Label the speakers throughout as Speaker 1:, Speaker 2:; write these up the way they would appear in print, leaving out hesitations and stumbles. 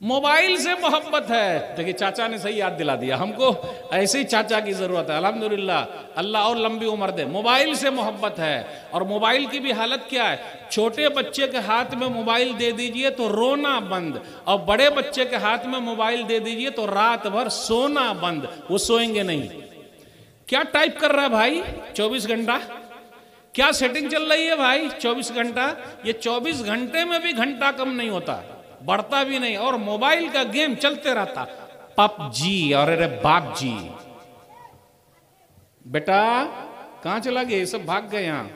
Speaker 1: Mobile से मोहब्बत है। देखिए चाचा ने सही याद दिला दिया हमको, ऐसे ही चाचा की जरूरत है। अल्हम्दुलिल्लाह, अल्लाह और लंबी उम्र दे। मोबाइल से मोहब्बत है। और मोबाइल की भी हालत क्या है, छोटे बच्चे के हाथ में मोबाइल दे दीजिए तो रोना बंद, और बड़े बच्चे के हाथ में मोबाइल दे दीजिए तो रात भर सोना बंद, वो सोएंगे नहीं। क्या टाइप कर रहा है भाई 24 घंटा, क्या सेटिंग चल रही है भाई 24 घंटा। ये 24 घंटे में भी घंटा कम नहीं होता, बढ़ता भी नहीं, और मोबाइल का गेम चलते रहता, पबजी। और अरे बाप जी, बेटा कहां चला गया, ये सब भाग गए यहां।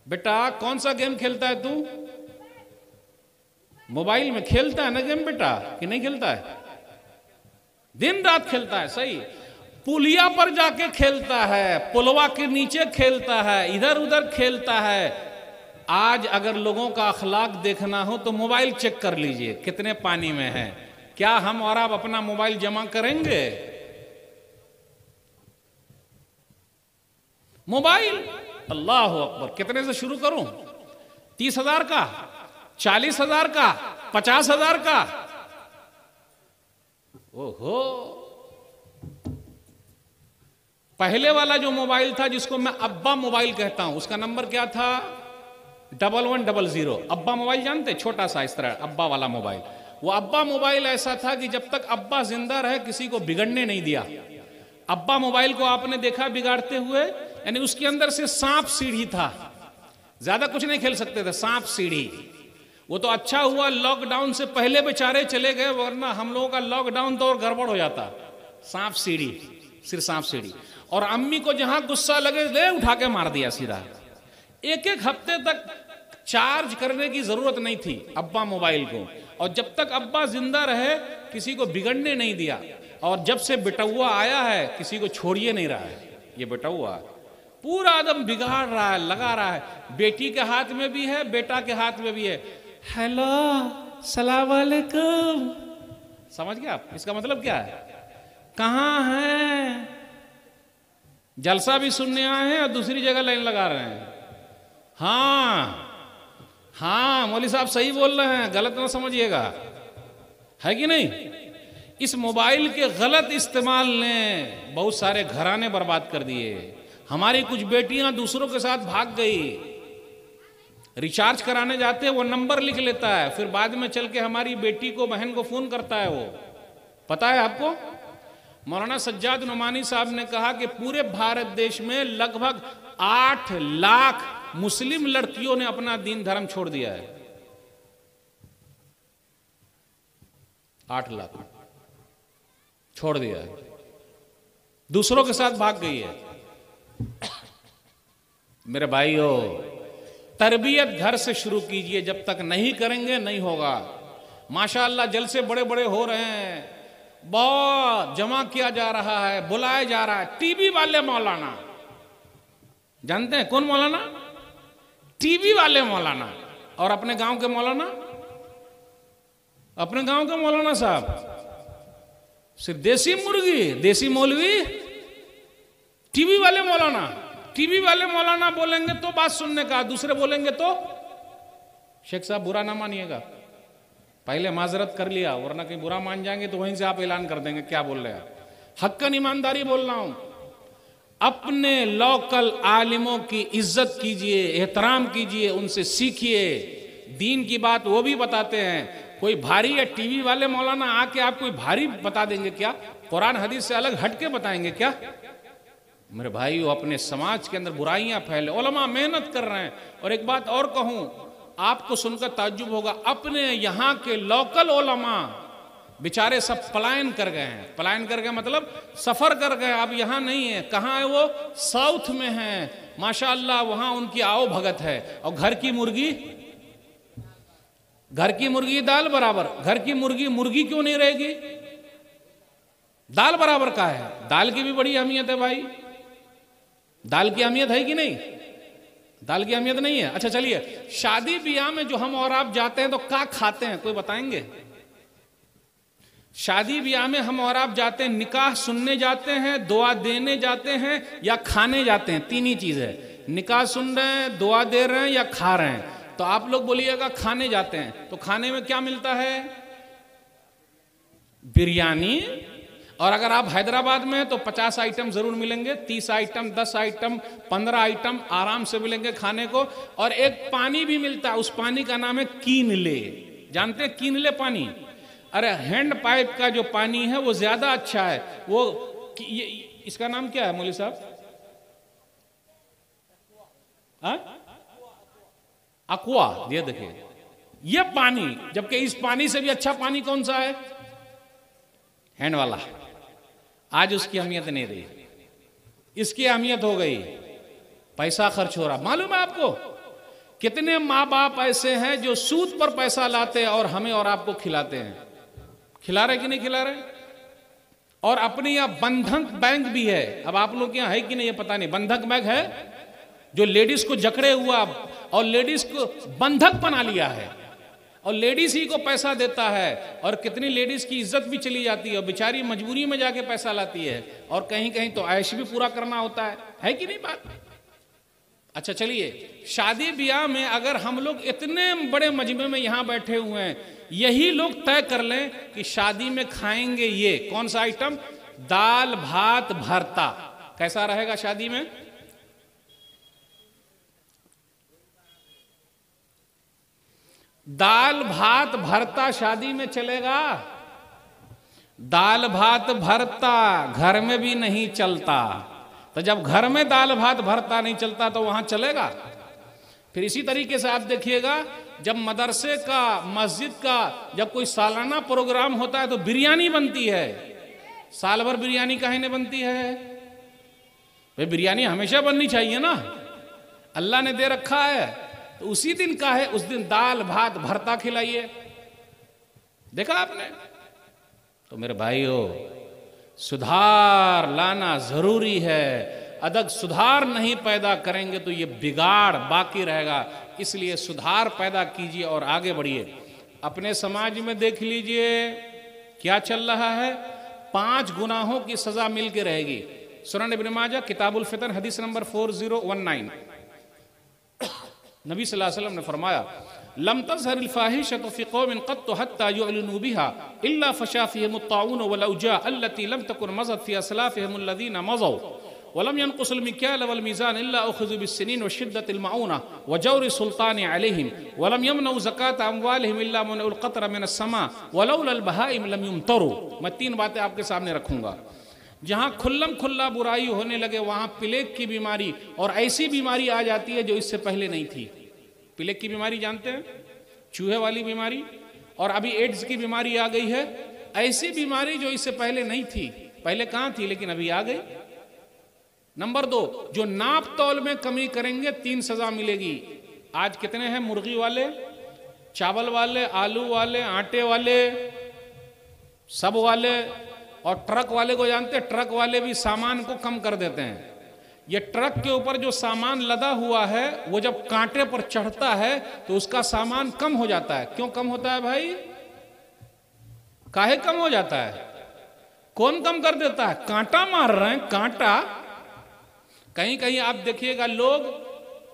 Speaker 1: बेटा कौन सा गेम खेलता है तू, मोबाइल में खेलता है ना गेम बेटा, कि नहीं खेलता है, दिन रात खेलता है। सही, पुलिया पर जाके खेलता है, पुलवा के नीचे खेलता है, इधर उधर खेलता है। आज अगर लोगों का अखलाक देखना हो तो मोबाइल चेक कर लीजिए कितने पानी में है। क्या हम और आप अपना मोबाइल जमा करेंगे? मोबाइल, अल्लाह अकबर, कितने से शुरू करूं, 30,000 का, 40,000 का, 50,000 का? ओहो, पहले वाला जो मोबाइल था जिसको मैं अब्बा मोबाइल कहता हूं, उसका नंबर क्या था, 1100। अब्बा मोबाइल जानते, छोटा सा इस तरह अब्बा वाला मोबाइल। वो अब्बा मोबाइल ऐसा था कि जब तक अब्बा जिंदा रहे किसी को बिगड़ने नहीं दिया। अब्बा मोबाइल को आपने देखा बिगाड़ते हुए, यानी उसके अंदर से सांप सीढ़ी था, ज्यादा कुछ नहीं खेल सकते थे, सांप सीढ़ी। वो तो अच्छा हुआ लॉकडाउन से पहले बेचारे चले गए, वरना हम लोगों का लॉकडाउन तो और गड़बड़ हो जाता। सांप सीढ़ी, सिर्फ सांप सीढ़ी। और अम्मी को जहां गुस्सा लगे ले उठा के मार दिया सीधा। एक एक हफ्ते तक चार्ज करने की जरूरत नहीं थी अब्बा मोबाइल को, और जब तक अब्बा जिंदा रहे किसी को बिगड़ने नहीं दिया। और जब से बेटुआ आया है किसी को छोड़िए नहीं रहा है। ये बेटुआ पूरा एकदम बिगाड़ रहा है, लगा रहा है। बेटी के हाथ में भी है, बेटा के हाथ में भी है। हेलो सलाम वालेकुम, समझ गया आप इसका मतलब क्या है, कहाँ है? जलसा भी सुनने आए हैं और दूसरी जगह लाइन लगा रहे हैं। हाँ हाँ, मौली साहब सही बोल रहे हैं, गलत ना समझिएगा, है कि नहीं। इस मोबाइल के गलत इस्तेमाल ने बहुत सारे घराने बर्बाद कर दिए। हमारी कुछ बेटियां दूसरों के साथ भाग गई, रिचार्ज कराने जाते वो नंबर लिख लेता है, फिर बाद में चल के हमारी बेटी को, बहन को फोन करता है। वो पता है आपको, मौलाना सज्जाद नुमानी साहब ने कहा कि पूरे भारत देश में लगभग 8 लाख मुस्लिम लड़कियों ने अपना दीन धर्म छोड़ दिया है। 8 लाख छोड़ दिया है, दूसरों के साथ भाग गई है। मेरे भाइयों, तरबियत घर से शुरू कीजिए, जब तक नहीं करेंगे नहीं होगा। माशाअल्लाह जलसे बड़े बड़े हो रहे हैं, बहुत जमा किया जा रहा है, बुलाया जा रहा है। टीवी वाले मौलाना, जानते हैं कौन मौलाना? टीवी वाले मौलाना। और अपने गांव के मौलाना, अपने गांव के मौलाना साहब सिर्फ देसी मुर्गी, देसी मौलवी। टीवी वाले मौलाना, टीवी वाले मौलाना बोलेंगे तो बात सुनने का, दूसरे बोलेंगे तो शेख साहब बुरा ना मानिएगा, पहले माजरत कर लिया, वरना कहीं बुरा मान जाएंगे तो वहीं से आप ऐलान कर देंगे क्या बोल रहे हैं। हक्कन ईमानदारी बोल रहा हूं, अपने लोकल आलिमों की इज्जत कीजिए, एहतराम कीजिए, उनसे सीखिए। दीन की बात वो भी बताते हैं। कोई भारी या टीवी वाले मौलाना आके आप कोई भारी बता देंगे क्या? कुरान हदीस से अलग हटके बताएंगे क्या? मेरे भाई, वो अपने समाज के अंदर बुराइयां फैले, उलमा मेहनत कर रहे हैं। और एक बात और कहूं, आपको सुनकर ताज्जुब होगा, अपने यहाँ के लोकल उलमा बेचारे सब पलायन कर गए हैं। पलायन कर गए मतलब सफर कर गए, अब यहाँ नहीं है। कहाँ है वो? साउथ में है माशाअल्लाह, वहां उनकी आओ भगत है। और घर की मुर्गी दाल बराबर। घर की मुर्गी मुर्गी क्यों नहीं रहेगी? दाल बराबर का है। दाल की भी बड़ी अहमियत है भाई। दाल की अहमियत है कि नहीं? दाल की अहमियत नहीं है। अच्छा चलिए, शादी ब्याह में जो हम और आप जाते हैं तो क्या खाते हैं, कोई बताएंगे? शादी ब्याह में हम और आप जाते हैं, निकाह सुनने जाते हैं, दुआ देने जाते हैं या खाने जाते हैं? तीन ही चीज है, निकाह सुन रहे हैं, दुआ दे रहे हैं या खा रहे हैं। तो आप लोग बोलिएगा खाने जाते हैं, तो खाने में क्या मिलता है? बिरयानी। और अगर आप हैदराबाद में हैं तो 50 आइटम जरूर मिलेंगे, 30 आइटम, 10 आइटम, 15 आइटम आराम से मिलेंगे खाने को। और एक पानी भी मिलता है, उस पानी का नाम है कीनले। जानते हैं कीनले पानी? अरे हैंड पाइप का जो पानी है वो ज्यादा अच्छा है। वो इसका नाम क्या है मौलवी साहब? अक्वा। ये देखिए, ये पानी, जबकि इस पानी से भी अच्छा पानी कौन सा है? हैंड वाला। आज उसकी अहमियत नहीं रही, इसकी अहमियत हो गई। पैसा खर्च हो रहा। मालूम है आपको कितने माँ बाप ऐसे हैं जो सूद पर पैसा लाते हैं और हमें और आपको खिलाते हैं? खिला रहे कि नहीं खिला रहे? और अपने यहाँ बंधक बैंक भी है। अब आप लोग के यहाँ है कि नहीं ये पता नहीं। बंधक बैंक है जो लेडीज को जकड़े हुआ और लेडीज को बंधक बना लिया है और लेडीज ही को पैसा देता है। और कितनी लेडीज की इज्जत भी चली जाती है और बेचारी मजबूरी में जाके पैसा लाती है। और कहीं कहीं तो ऐश भी पूरा करना होता है कि नहीं बात? अच्छा चलिए, शादी ब्याह में अगर हम लोग इतने बड़े मजमे में यहां बैठे हुए हैं, यही लोग तय कर लें कि शादी में खाएंगे ये कौन सा आइटम? दाल भात भरता। कैसा रहेगा शादी में? दाल भात भरता शादी में चलेगा? दाल भात भरता घर में भी नहीं चलता। तो जब घर में दाल भात भरता नहीं चलता तो वहां चलेगा? फिर इसी तरीके से आप देखिएगा, जब मदरसे का, मस्जिद का जब कोई सालाना प्रोग्राम होता है तो बिरयानी बनती है। साल भर बिरयानी काहे नहीं बनती है? भाई बिरयानी हमेशा बननी चाहिए ना, अल्लाह ने दे रखा है। तो उसी दिन का है, उस दिन दाल भात भरता खिलाइए। देखा आपने? तो मेरे भाइयों, सुधार लाना जरूरी है। अगर सुधार नहीं पैदा करेंगे तो ये बिगाड़ बाकी रहेगा। इसलिए सुधार पैदा कीजिए और आगे बढ़िए। अपने समाज में देख लीजिए क्या चल रहा है। 5 गुनाहों की सजा मिल के रहेगी। सुनन इब्न माजा किताबुल फितर हदीस नंबर 4019, नबी सल्लल्लाहु अलैहि वसल्लम ने फरमाया, लम तज़हरिल फ़ाहिशतु फ़ी क़ौमिन क़त्तु हत्ता युअलिनू बिहा इल्ला फ़शा फ़ीहिमुत ताऊन वल औजा अल्लती लम तकुन मज़त फ़ी असलाफ़िहिमुल लज़ीना मज़ौ वलम यनक़ुसुल मिक्याल वल मीज़ान इल्ला उख़िज़ू बिस्सिनीन व शिद्दतिल मऊना व जौरि सुल्तानि अलैहिम वलम यमनउ ज़कात अमवालिहिम इल्ला मनउल क़त्र मिनस समा वलौलल बहाइम लम युमतरू। मैं 3 बातें आपके सामने रखूंगा। जहां खुल्लम खुल्ला बुराई होने लगे वहां प्लेग की बीमारी और ऐसी बीमारी आ जाती है जो इससे पहले नहीं थी। प्लेग की बीमारी जानते हैं? चूहे वाली बीमारी। और अभी एड्स की बीमारी आ गई है। ऐसी बीमारी जो इससे पहले नहीं थी। पहले कहां थी लेकिन अभी आ गई। नंबर 2, जो नाप तौल में कमी करेंगे 3 सजा मिलेगी। आज कितने हैं मुर्गी वाले, चावल वाले, आलू वाले, आटे वाले, सब वाले। और ट्रक वाले को जानते हैं? ट्रक वाले भी सामान को कम कर देते हैं। ये ट्रक के ऊपर जो सामान लदा हुआ है वो जब कांटे पर चढ़ता है तो उसका सामान कम हो जाता है। क्यों कम होता है भाई? काहे कम हो जाता है? कौन कम कर देता है? कांटा मार रहे हैं, कांटा। कहीं कहीं आप देखिएगा लोग,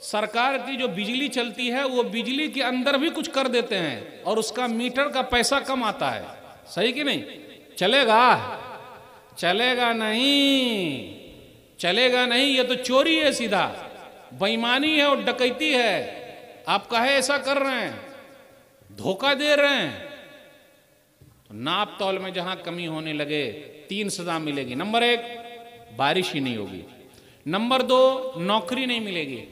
Speaker 1: सरकार की जो बिजली चलती है वो बिजली के अंदर भी कुछ कर देते हैं और उसका मीटर का पैसा कम आता है। सही कि नहीं? चलेगा? चलेगा नहीं, चलेगा नहीं। ये तो चोरी है, सीधा बेईमानी है और डकैती है। आप काहे ऐसा कर रहे हैं? धोखा दे रहे हैं। तो नाप तौल में जहां कमी होने लगे 3 सजा मिलेगी। नंबर 1, बारिश ही नहीं होगी। नंबर 2, नौकरी नहीं मिलेगी।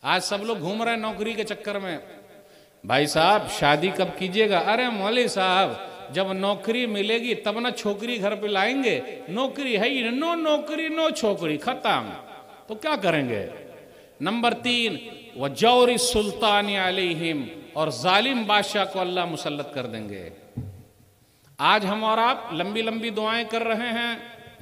Speaker 1: आज सब लोग घूम रहे हैं नौकरी के चक्कर में। भाई साहब शादी कब कीजिएगा? अरे मौलवी साहब, जब नौकरी मिलेगी तब ना छोकरी घर पे लाएंगे। नौकरी है ही नो नौकरी नो छोकरी, खत्म। तो क्या करेंगे? नंबर 3, वजौरि सुल्तानी अलैहिम, और जालिम बादशाह को अल्लाह मुसल्लत कर देंगे। आज हम और आप लंबी लंबी दुआएं कर रहे हैं।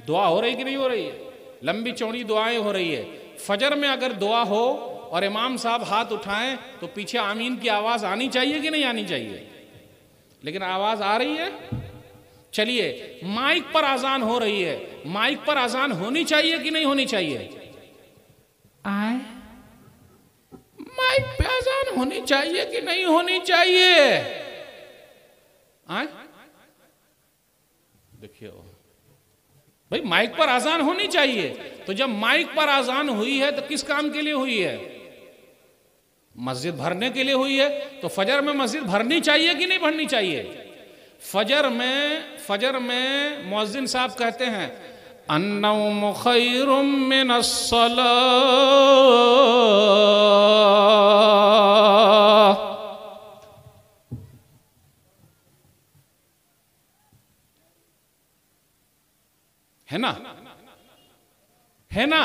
Speaker 1: दुआ हो रही कि नहीं हो रही है? लंबी चौड़ी दुआएं हो रही है। फजर में अगर दुआ हो और इमाम साहब हाथ उठाएं तो पीछे आमीन की आवाज आनी चाहिए कि नहीं आनी चाहिए? लेकिन आवाज आ रही है। चलिए, माइक पर आजान हो रही है, माइक पर आजान होनी चाहिए कि नहीं होनी चाहिए? आए, माइक पे आजान होनी चाहिए कि नहीं होनी चाहिए? आए? देखिए भाई, माइक पर आजान होनी चाहिए, तो जब माइक पर आजान हुई है तो किस काम के लिए हुई है? मस्जिद भरने के लिए हुई है। तो फजर में मस्जिद भरनी चाहिए कि नहीं भरनी चाहिए? फजर में मुअज्जिन साहब कहते हैं अन्नौम खैरुम मिनस्सलाह, है ना, है ना,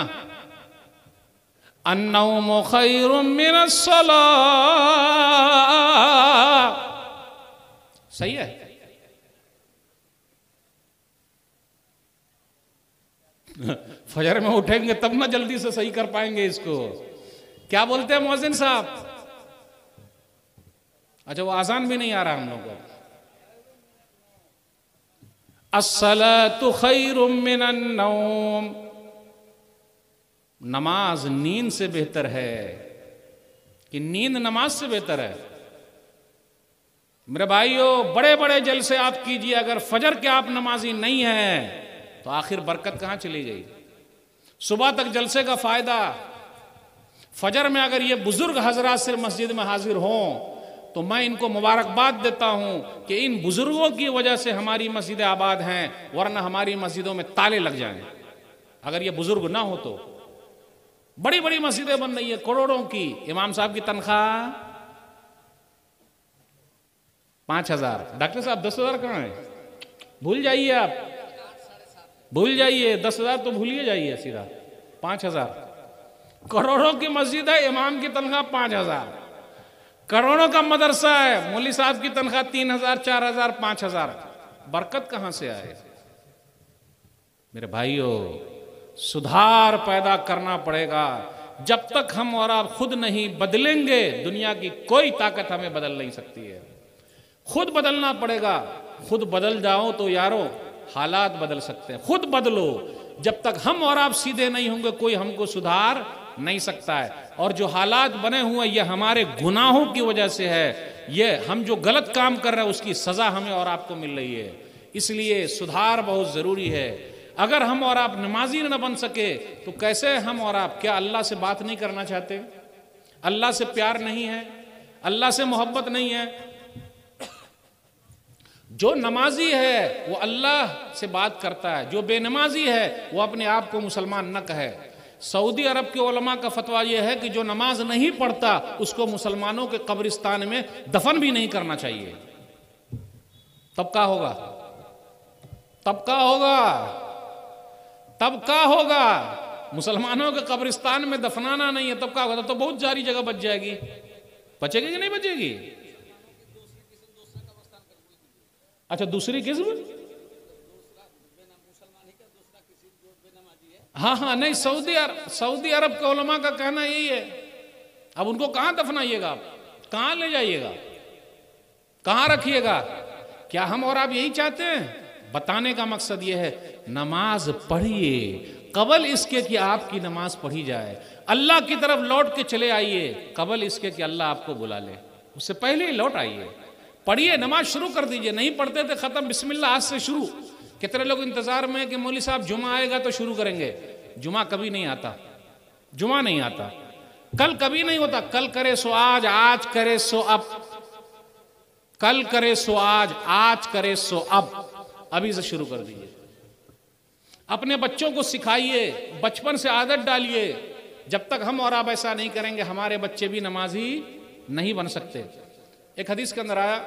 Speaker 1: अन्नौम खैरुम मिनस्सलाह, सही है। फजर में उठेंगे तब ना जल्दी से सही कर पाएंगे इसको। क्या बोलते हैं मुअज्जिन साहब? अच्छा, वो आजान भी नहीं आ रहा हम लोगों को। अस्सलातु खैरुम मिनन नौम, नमाज नींद से बेहतर है कि नींद नमाज से बेहतर है? मेरे भाइयों, बड़े बड़े जलसे आप कीजिए, अगर फजर के आप नमाजी नहीं हैं तो आखिर बरकत कहां चली गई? सुबह तक जलसे का फायदा, फजर में अगर ये बुजुर्ग हजरात सिर्फ मस्जिद में हाजिर हों तो मैं इनको मुबारकबाद देता हूं कि इन बुजुर्गों की वजह से हमारी मस्जिदें आबाद हैं, वरना हमारी मस्जिदों में ताले लग जाएं। अगर ये बुजुर्ग ना हो तो बड़ी बड़ी मस्जिदें बन रही है करोड़ों की, इमाम साहब की तनख्वाह 5,000, डॉक्टर साहब 10,000 कहाँ है? भूल जाइए, आप भूल जाइए, 10,000 तो भूलिए जाइए, सीधा 5,000। करोड़ों की मस्जिद है, इमाम की तनख्वाह 5,000। करोड़ों का मदरसा है, मौलवी साहब की तनख्वाह 3,000, 4,000, 5,000। बरकत कहां से आए? मेरे भाइयों, सुधार पैदा करना पड़ेगा। जब तक हम और आप खुद नहीं बदलेंगे, दुनिया की कोई ताकत हमें बदल नहीं सकती है। खुद बदलना पड़ेगा। खुद बदल जाओ तो यारो हालात बदल सकते हैं। खुद बदलो। जब तक हम और आप सीधे नहीं होंगे, कोई हमको सुधार नहीं सकता है। और जो हालात बने हुए ये हमारे गुनाहों की वजह से है। ये हम जो गलत काम कर रहे हैं उसकी सजा हमें और आपको मिल रही है। इसलिए सुधार बहुत जरूरी है। अगर हम और आप नमाजी न बन सके तो कैसे हम और आप, क्या अल्लाह से बात नहीं करना चाहते? अल्लाह से प्यार नहीं है? अल्लाह से मोहब्बत नहीं है? जो नमाजी है वो अल्लाह से बात करता है, जो बेनमाजी है वो अपने आप को मुसलमान न कहे। सऊदी अरब के उलमा का फतवा यह है कि जो नमाज नहीं पढ़ता उसको मुसलमानों के कब्रिस्तान में दफन भी नहीं करना चाहिए। तब क्या होगा? तब क्या होगा? तब क्या होगा? मुसलमानों के कब्रिस्तान में दफनाना नहीं है, तब क्या होगा? तो बहुत सारी जगह बच जाएगी। बचेगी कि नहीं बचेगी? अच्छा, दूसरी किस्म? हाँ हाँ, नहीं, सऊदी अरब के उलमा का कहना यही है। अब उनको कहां दफनाइएगा? आप कहां ले जाइएगा? कहां रखिएगा? क्या हम और आप यही चाहते हैं? बताने का मकसद यह है, नमाज पढ़िए कबल इसके कि आपकी नमाज पढ़ी जाए। अल्लाह की तरफ लौट के चले आइए कबल इसके कि अल्लाह आपको बुला ले। उससे पहले ही लौट आइए, पढ़िए, नमाज शुरू कर दीजिए। नहीं पढ़ते थे खत्म, बिस्मिल्लाह आज से शुरू। कितने लोग इंतजार में कि मौलवी साहब जुमा आएगा तो शुरू करेंगे। जुमा कभी नहीं आता, जुमा नहीं आता, कल कभी नहीं होता। कल करे सो आज, आज करे सो अब, कल करे सो आज करे सो अब। अभी से शुरू कर दीजिए। अपने बच्चों को सिखाइए, बचपन से आदत डालिए। जब तक हम और आप ऐसा नहीं करेंगे हमारे बच्चे भी नमाजी नहीं बन सकते। एक हदीस के अंदर आया,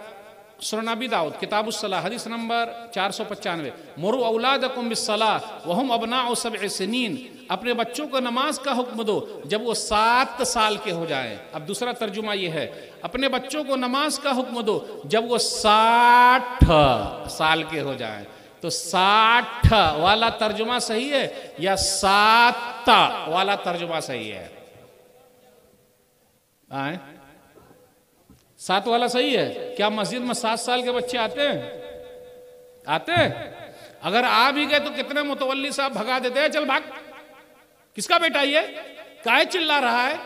Speaker 1: सुनन अबी दाऊद किताबुस्सलाह हदीस नंबर 495, मुरु औलादकुम बिस्सलाह वहुम अबनाउ सब'i सिनीन। अपने बच्चों को नमाज का हुक्म दो जब वो 7 साल के हो जाएं। अब दूसरा तर्जुमा ये है, अपने बच्चों को नमाज का हुक्म दो जब वो 60 साल के हो जाएं। तो 60 वाला तर्जुमा सही है या 7 वाला तर्जुमा सही है? 7 वाला सही है? क्या मस्जिद में 7 साल के बच्चे आते हैं? आते हैं? अगर आ भी गए तो कितने मुतवल्ली साहब भगा देते हैं, चल भाग। किसका बेटा ये? काहे चिल्ला रहा है?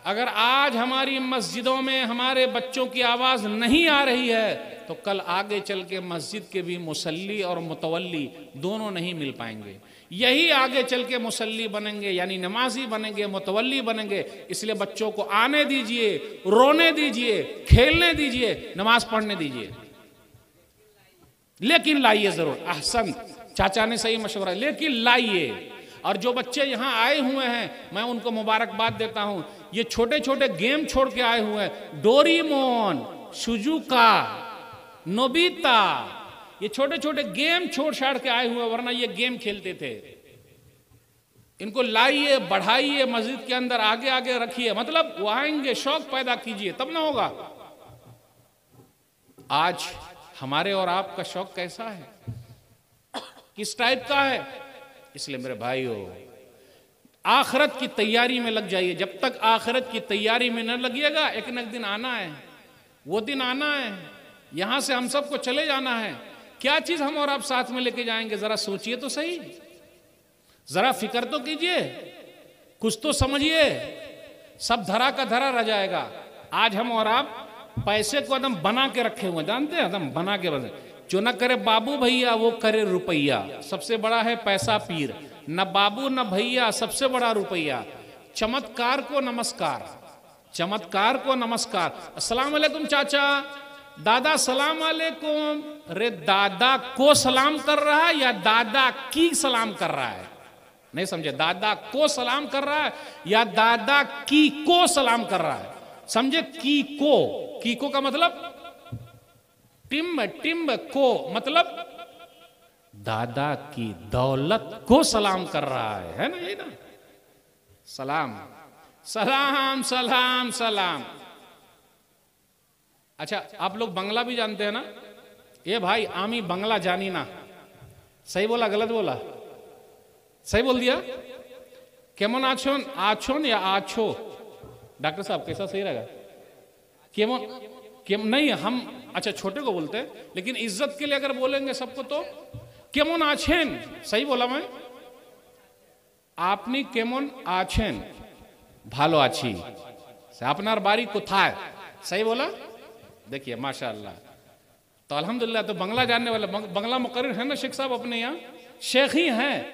Speaker 1: अगर आज हमारी मस्जिदों में हमारे बच्चों की आवाज़ नहीं आ रही है तो कल आगे चल के मस्जिद के भी मुसल्ली और मुतवल्ली दोनों नहीं मिल पाएंगे। यही आगे चल के मुसल्ली बनेंगे, यानी नमाजी बनेंगे, मुतवल्ली बनेंगे। इसलिए बच्चों को आने दीजिए, रोने दीजिए, खेलने दीजिए, नमाज पढ़ने दीजिए, लेकिन लाइए जरूर। अहसन, चाचा ने सही मशवरा, लेकिन लाइए। और जो बच्चे यहाँ आए हुए हैं मैं उनको मुबारकबाद देता हूं। ये छोटे छोटे गेम छोड़ के आए हुए हैं, डोरीमोन, सुजुका, नोबिता, ये छोटे छोटे गेम छोड़ छाड़ के आए हुए, वरना ये गेम खेलते थे। इनको लाइए, बढ़ाइए, मस्जिद के अंदर आगे आगे रखिए, मतलब वो आएंगे, शौक पैदा कीजिए, तब ना होगा। आज हमारे और आपका शौक कैसा है, किस टाइप का है? इसलिए मेरे भाइयों, आखिरत की तैयारी में लग जाइए। जब तक आखिरत की तैयारी में न लगिएगा, एक न एक दिन आना है, वो दिन आना है, यहां से हम सबको चले जाना है। क्या चीज हम और आप साथ में लेके जाएंगे, जरा सोचिए तो सही, जरा फिक्र तो कीजिए, कुछ तो समझिए। सब धरा का धरा रह जाएगा। आज हम और आप पैसे को एकदम बना के रखे हुए, जानते हैं, एकदम बना के बने। जो न करे बाबू भैया वो करे रुपया। सबसे बड़ा है पैसा पीर, न बाबू न भैया, सबसे बड़ा रुपया। चमत्कार को नमस्कार, चमत्कार को नमस्कार। अस्सलाम वालेकुम चाचा, दादा सलाम वालेकुम। अरे दादा को सलाम कर रहा है या दादा की सलाम कर रहा है? नहीं समझे, दादा को सलाम कर रहा है या दादा की को सलाम कर रहा है? समझे, की को का मतलब टिम्ब, टिम्ब को मतलब दादा की दौलत को सलाम कर रहा है ना, यही ना? सलाम सलाम सलाम सलाम। अच्छा, आप लोग बंगला भी जानते हैं ना? ये भाई आमी बंगला जानी ना। सही बोला गलत बोला? सही बोल दिया। केमन आछोन, आछोन या आछो? डॉक्टर साहब कैसा सही रहेगा? केमन नहीं, हम अच्छा छोटे को बोलते हैं, लेकिन इज्जत के लिए अगर बोलेंगे सबको तो केमन आछेन। सही बोला मैं? आपनी केमन आछेन, भालो आछी, आपनार बारी कोथाय। सही बोला? देखिए माशाअल्लाह। तो अल्हम्दुलिल्लाह, तो बंगला जानने वाले, बंगला मुकर्रिर है ना शेख साहब अपने यहाँ? शेख ही हैं।